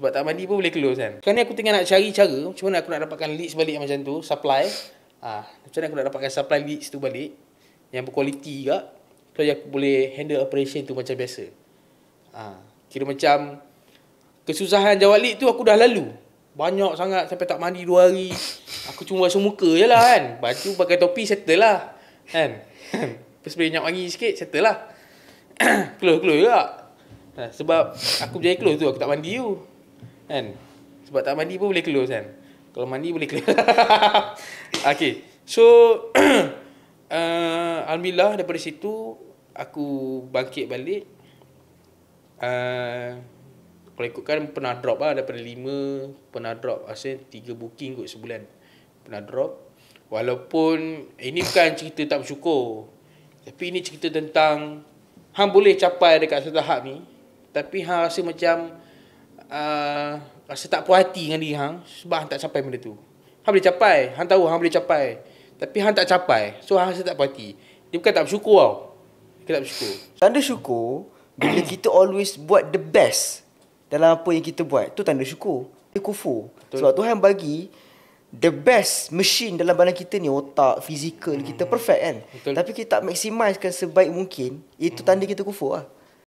Sebab tak mandi pun boleh close kan. Sekarang ni aku tengah nak cari cara macam mana aku nak dapatkan leads balik macam tu, supply. Macam mana aku nak dapatkan supply leads tu balik yang berkualiti juga, supaya aku boleh handle operation tu macam biasa. Kira macam kesusahan jawab lead tu aku dah lalu. Banyak sangat sampai tak mandi 2 hari. Aku cuma basuh muka je lah kan. Baju pakai topi settle lah kan. Lepas spray minyak wangi sikit settle lah. Close juga. Sebab aku berjaya close tu, aku tak mandi tu kan. Sebab tak mandi pun boleh close kan. Kalau mandi boleh close. Okay. So alhamdulillah daripada situ aku bangkit balik. Kalau ikutkan pernah drop lah, daripada 5 pernah drop. Asalnya 3 booking kot sebulan pernah drop. Walaupun ini bukan cerita tak bersyukur, tapi ini cerita tentang hang boleh capai dekat satu tahap ni, tapi hang rasa macam rasa tak puas hati dengan diri hang sebab hang tak capai benda tu. Hang boleh capai, hang tahu hang boleh capai, tapi hang tak capai, so hang rasa tak puas hati. Dia bukan tak bersyukur tau. Dia tak bersyukur. Tanda syukur bila kita always buat the best dalam apa yang kita buat. Tu tanda syukur. Dia kufur. Sebab Tuhan bagi the best machine dalam badan kita ni, otak, fizikal kita perfect kan. Betul. Tapi kita tak maximizekan sebaik mungkin, itu tanda kita kufur lah.